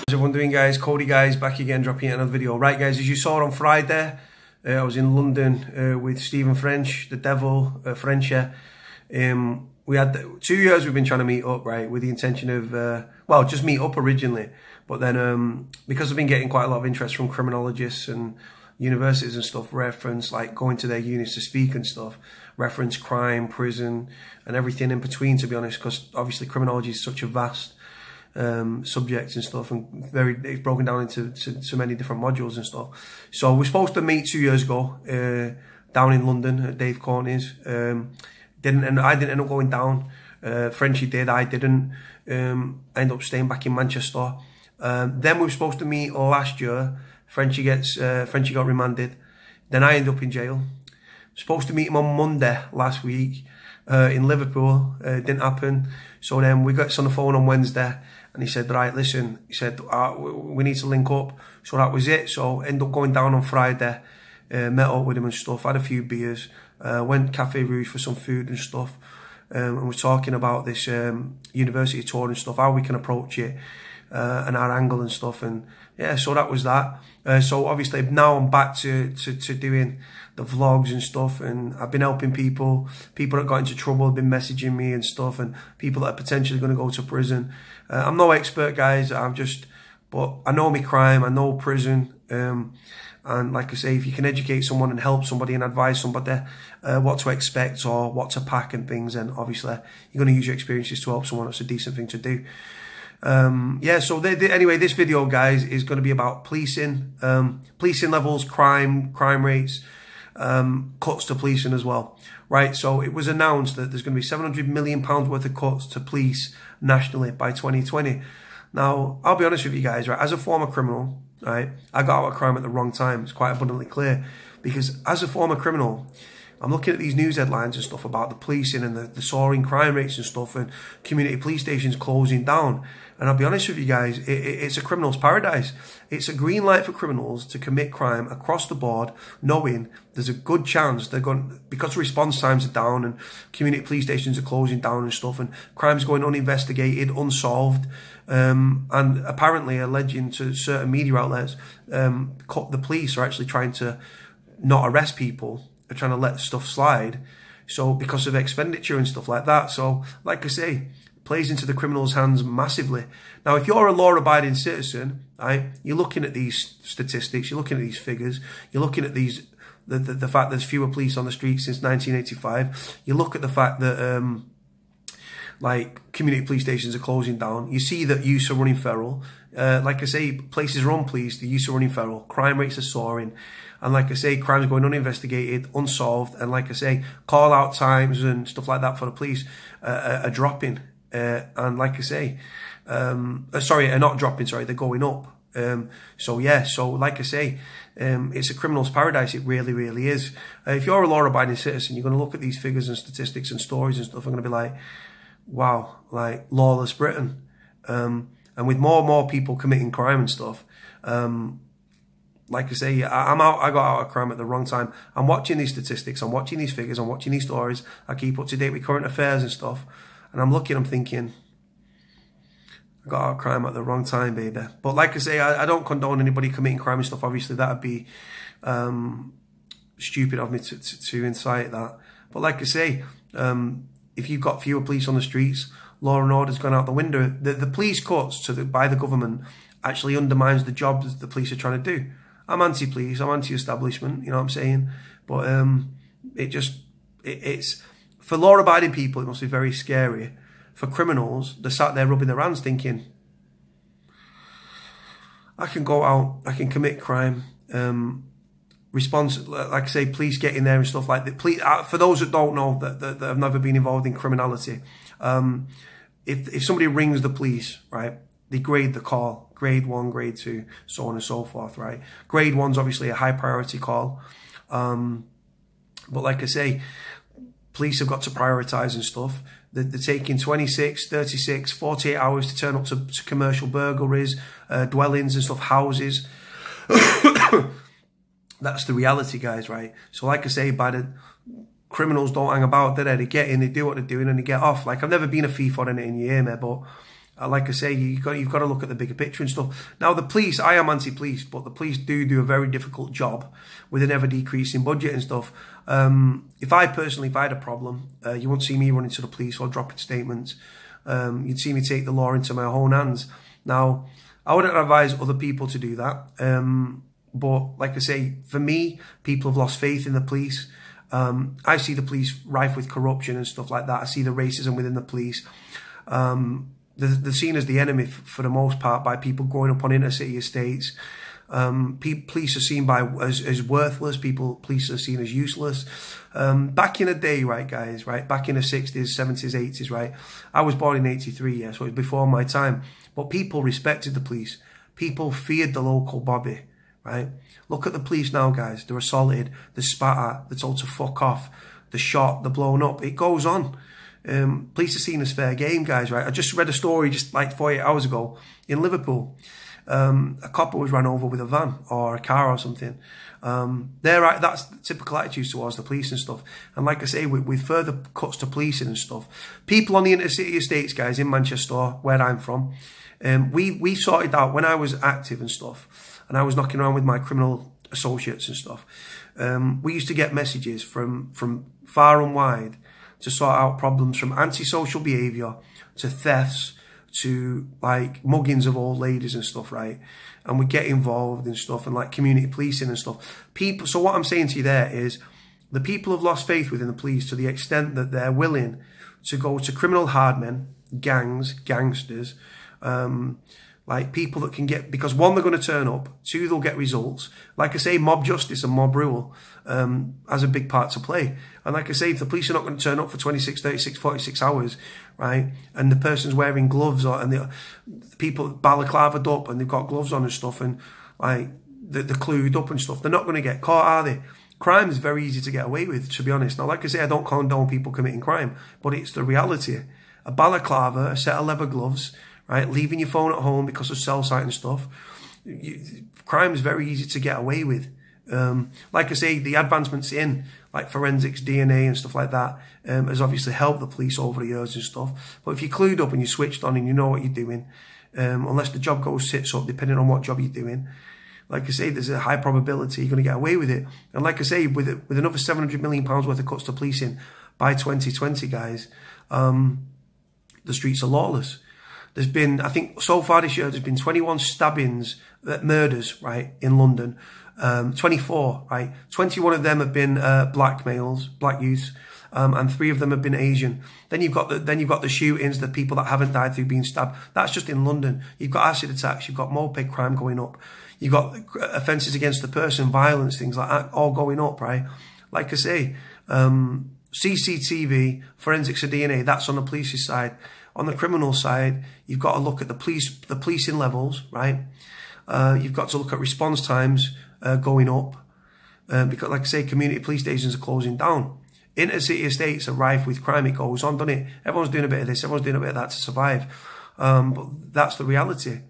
How's everyone doing, guys? Cody, guys, back again, dropping another video. Right, guys, as you saw on Friday, I was in London with Stephen French, the devil, French. We had 2 years we've been trying to meet up, right, with the intention of, well, just meet up originally. But then, because I've been getting quite a lot of interest from criminologists and universities and stuff, reference, like going to their unis to speak and stuff, reference crime, prison, and everything in between, to be honest, because obviously criminology is such a vast subjects and stuff, and it's broken down into so many different modules and stuff. So we're supposed to meet 2 years ago down in London at Dave Courtney's. I didn't end up going down. Frenchie did, I didn't. I ended up staying back in Manchester. Then we were supposed to meet last year. Frenchie got remanded. Then I ended up in jail. Supposed to meet him on Monday last week in Liverpool. Didn't happen. So then we got on the phone on Wednesday, and he said, right, listen, he said, we need to link up. So that was it. So ended up going down on Friday, met up with him and stuff, had a few beers, went Cafe Rouge for some food and stuff. And we're talking about this university tour and stuff, how we can approach it, and our angle and stuff. And yeah, so that was that. So obviously now I'm back to doing the vlogs and stuff, and I've been helping people that got into trouble have been messaging me and stuff, and people that are potentially going to go to prison. I'm no expert, guys, but I know me crime, I know prison, and like I say, if you can educate someone and help somebody and advise somebody what to expect or what to pack and things, then obviously you're going to use your experiences to help someone. That's a decent thing to do. Yeah, so anyway, this video, guys, is going to be about policing, policing levels, crime rates, cuts to policing as well, right? So it was announced that there's going to be £700 million worth of cuts to police nationally by 2020. Now, I'll be honest with you guys, right? As a former criminal, right, I got out of crime at the wrong time. It's quite abundantly clear, because as a former criminal, I'm looking at these news headlines and stuff about the policing and the soaring crime rates and stuff, and community police stations closing down. And I'll be honest with you guys, it's a criminal's paradise. It's a green light for criminals to commit crime across the board, knowing there's a good chance they're going, because response times are down and community police stations are closing down and stuff, and crime's going uninvestigated, unsolved, and apparently alleging to certain media outlets, the police are actually trying to not arrest people, are trying to let stuff slide, so because of expenditure and stuff like that. So like I say, plays into the criminal's hands massively. Now, if you're a law-abiding citizen, right, you're looking at these statistics, you're looking at these figures, you're looking at these the fact there's fewer police on the streets since 1985. You look at the fact that like community police stations are closing down. You see that youths are running feral. Like I say, places are unpoliced, the youths are running feral. Crime rates are soaring. And like I say, crime's going uninvestigated, unsolved. And like I say, call-out times and stuff like that for the police are dropping. And like I say, sorry, are not dropping, sorry, they're going up. So yeah, so like I say, it's a criminal's paradise. It really, really is. If you're a law-abiding citizen, you're going to look at these figures and statistics and stories and stuff, and going to be like, wow, like lawless Britain. And with more and more people committing crime and stuff, like I say, I got out of crime at the wrong time. I'm watching these statistics, I'm watching these figures, I'm watching these stories. I keep up to date with current affairs and stuff. And I'm looking, I'm thinking, I got out of crime at the wrong time, baby. But like I say, I don't condone anybody committing crime and stuff. Obviously, that'd be stupid of me to incite that. But like I say, if you've got fewer police on the streets, law and order's gone out the window. The police cuts by the government actually undermines the job that the police are trying to do. I'm anti-police, I'm anti-establishment, you know what I'm saying? But it's for law-abiding people, it must be very scary. For criminals, they're sat there rubbing their hands thinking, I can go out, I can commit crime, response, like I say, police get in there and stuff like that. Police, for those that don't know, that have never been involved in criminality, if somebody rings the police, right, they grade the call, grade 1, grade 2, so on and so forth, right? Grade 1's obviously a high priority call. But like I say, police have got to prioritise and stuff. They're taking 26, 36, 48 hours to turn up to commercial burglaries, dwellings and stuff, houses. That's the reality, guys, right? So like I say, criminals don't hang about, do they? They get in, they do what they're doing, and they get off. Like, I've never been a thief or anything, you hear me? But like I say, you've got to look at the bigger picture and stuff. Now, the police, I am anti-police, but the police do a very difficult job with an ever-decreasing budget and stuff. If I had a problem, you won't see me running to the police or dropping statements. You'd see me take the law into my own hands. Now, I wouldn't advise other people to do that. But like I say, for me, people have lost faith in the police. I see the police rife with corruption and stuff like that. I see the racism within the police. They're seen as the enemy for the most part by people growing up on inner city estates. Police are seen as worthless. Police are seen as useless. Back in the day, right, guys, right, back in the 60s, 70s, 80s, right, I was born in 83, yeah, so it was before my time. But people respected the police. People feared the local bobby, right? Look at the police now, guys. They're assaulted, they're spat at, they're told to fuck off, they're shot, they're blown up. It goes on. Police are seen as fair game, guys, right? I just read a story just like 48 hours ago in Liverpool. A copper was run over with a van or a car or something. That's the typical attitudes towards the police and stuff. And like I say, with further cuts to policing and stuff, people on the inner city estates, guys, in Manchester, where I'm from, we sorted out when I was active and stuff, and I was knocking around with my criminal associates and stuff. We used to get messages from far and wide to sort out problems, from antisocial behaviour to thefts to like muggings of old ladies and stuff, right? And we get involved in stuff and like community policing and stuff. So what I'm saying to you there is the people have lost faith within the police to the extent that they're willing to go to criminal hardmen, gangs, gangsters, like people that can get, because one, they're going to turn up, two, they'll get results. Like I say, mob justice and mob rule has a big part to play. And like I say, if the police are not going to turn up for 26, 36, 46 hours, right, and the person's wearing gloves, and the people balaclavaed up and they've got gloves on and stuff, and like they're clued up and stuff, they're not going to get caught, are they? Crime is very easy to get away with, to be honest. Now, like I say, I don't condone people committing crime, but it's the reality. A balaclava, a set of leather gloves, right, leaving your phone at home because of cell site and stuff. Crime is very easy to get away with. Like I say, the advancements in like forensics, DNA and stuff like that has obviously helped the police over the years and stuff. But if you're clued up and you're switched on and you know what you're doing, unless the job goes tits up, depending on what job you're doing, like I say, there's a high probability you're going to get away with it. And like I say, with another £700 million worth of cuts to policing by 2020, guys, the streets are lawless. There's been, I think, so far this year, there's been 21 stabbings, murders, right, in London. 24, right? 21 of them have been black males, black youths, and 3 of them have been Asian. Then you've got the shootings, the people that haven't died through being stabbed. That's just in London. You've got acid attacks, you've got moped crime going up, you've got offences against the person, violence, things like that, all going up, right? Like I say, CCTV, forensics and DNA, that's on the police's side. On the criminal side, you've got to look at the policing levels, right? You've got to look at response times going up, because, like I say, community police stations are closing down. Inner city estates are rife with crime. It goes on, doesn't it? Everyone's doing a bit of this, everyone's doing a bit of that to survive. But that's the reality.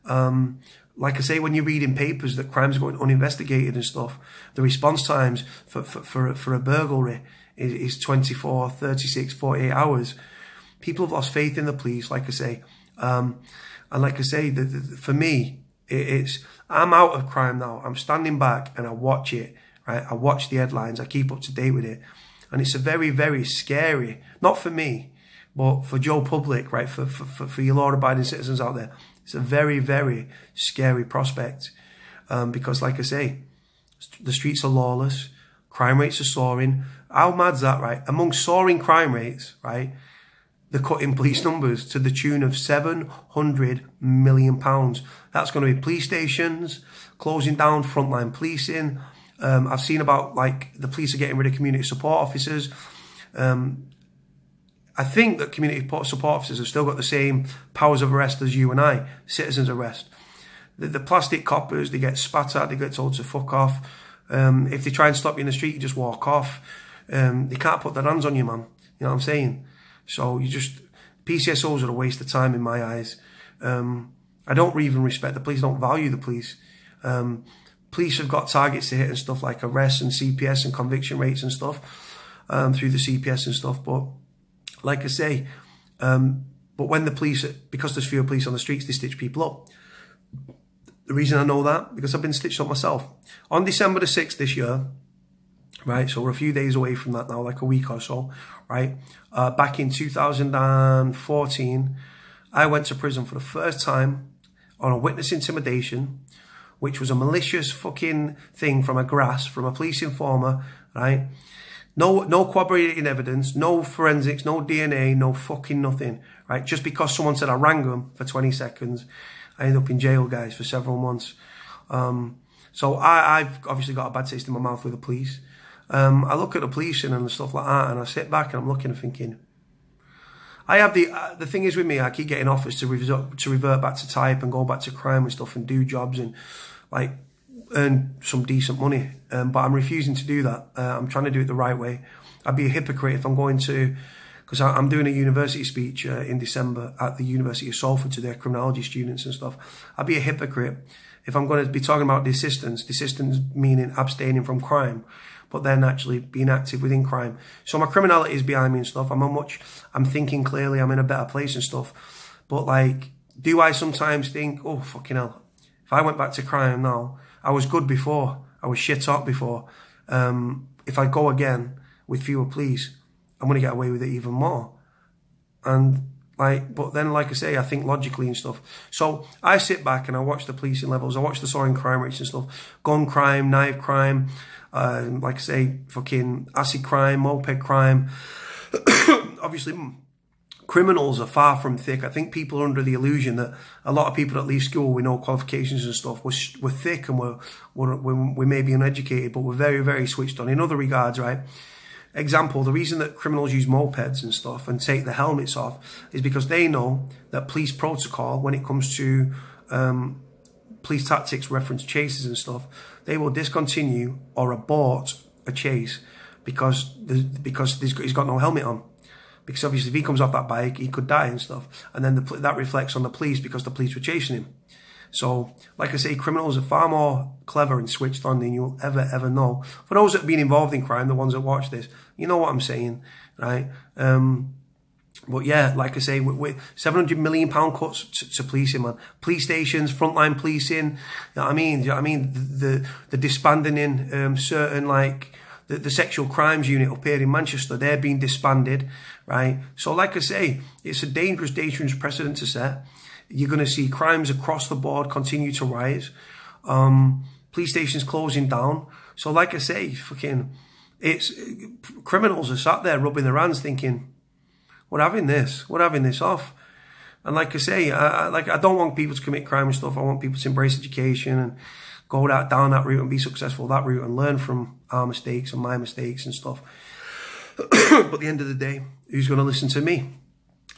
Like I say, when you read in papers that crime's going uninvestigated and stuff, the response times for a burglary is 24, 36, 48 hours. People have lost faith in the police, like I say. And like I say, for me, I'm out of crime now. I'm standing back and I watch it, right? I watch the headlines. I keep up to date with it. And it's a very, very scary, not for me, but for Joe Public, right? For your law-abiding citizens out there. It's a very, very scary prospect. Because like I say, the streets are lawless. Crime rates are soaring. How mad's that, right? Among soaring crime rates, right? They're cutting police numbers to the tune of £700 million. That's going to be police stations, closing down frontline policing. I've seen about, like, the police are getting rid of community support officers. I think that community support officers have still got the same powers of arrest as you and I, citizens arrest. The plastic coppers, they get spat at, they get told to fuck off. If they try and stop you in the street, you just walk off. They can't put their hands on you, man. You know what I'm saying? So PCSOs are a waste of time in my eyes. I don't even respect the police, I don't value the police. Police have got targets to hit and stuff like arrests and CPS and conviction rates and stuff through the CPS and stuff. But like I say, but But when the police, because there's fewer police on the streets, they stitch people up. The reason I know that, because I've been stitched up myself. On December the 6th this year, right, so we're a few days away from that now, like a week or so, right? Back in 2014, I went to prison for the first time on a witness intimidation, which was a malicious fucking thing from a police informer, right? No corroborating evidence, no forensics, no DNA, no fucking nothing, right? Just because someone said I rang them for 20 seconds, I ended up in jail, guys, for several months. So I've obviously got a bad taste in my mouth with the police. I look at the policing and stuff like that, and I sit back and I'm looking and thinking, I have the thing is with me, I keep getting offers to revert back to type and go back to crime and stuff and do jobs and like earn some decent money. But I'm refusing to do that. I'm trying to do it the right way. I'd be a hypocrite if I'm going to, because I'm doing a university speech in December at the University of Salford to their criminology students and stuff. I'd be a hypocrite if I'm going to be talking about desistance meaning abstaining from crime, but then actually being active within crime. So my criminality is behind me and stuff. I'm thinking clearly, I'm in a better place and stuff. But like, do I sometimes think, oh, fucking hell, if I went back to crime now, I was good before, I was shit up before. If I go again with fewer police, I'm going to get away with it even more. And like, but then, like I say, I think logically and stuff. So I sit back and I watch the policing levels. I watch the soaring crime rates and stuff. Gun crime, knife crime, like I say, fucking acid crime, moped crime. Obviously, criminals are far from thick. I think people are under the illusion that a lot of people that leave school with no qualifications and stuff, we're thick and we may be uneducated, but we're very, very switched on in other regards, right? Example, the reason that criminals use mopeds and stuff and take the helmets off is because they know that police protocol, when it comes to police tactics, reference chases and stuff, they will discontinue or abort a chase because he's got no helmet on. Because obviously if he comes off that bike, he could die and stuff. And then that reflects on the police because the police were chasing him. So, like I say, criminals are far more clever and switched on than you'll ever know. For those that have been involved in crime, the ones that watch this, you know what I'm saying, right? But yeah, like I say, with £700 million cuts to policing, man. Police stations, frontline policing, you know what I mean? You know what I mean? The disbanding in certain, like, the sexual crimes unit up here in Manchester, they're being disbanded, right? So like I say, it's a dangerous precedent to set. You're going to see crimes across the board continue to rise. Police stations closing down. So like I say, criminals are sat there rubbing their hands thinking, we're having this off. And like I say, I don't want people to commit crime and stuff. I want people to embrace education and go down that route and be successful that route and learn from our mistakes and my mistakes and stuff. But at the end of the day, who's going to listen to me?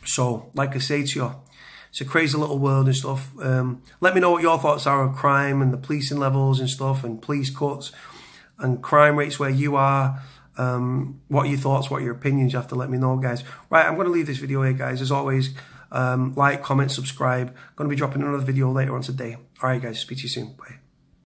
So, like I say to you, it's a crazy little world and stuff. Let me know what your thoughts are on crime and the policing levels and stuff and police cuts and crime rates where you are. What are your thoughts? What are your opinions? You have to let me know, guys. Right, I'm going to leave this video here, guys. As always, like, comment, subscribe. I'm going to be dropping another video later on today. All right, guys. Speak to you soon. Bye.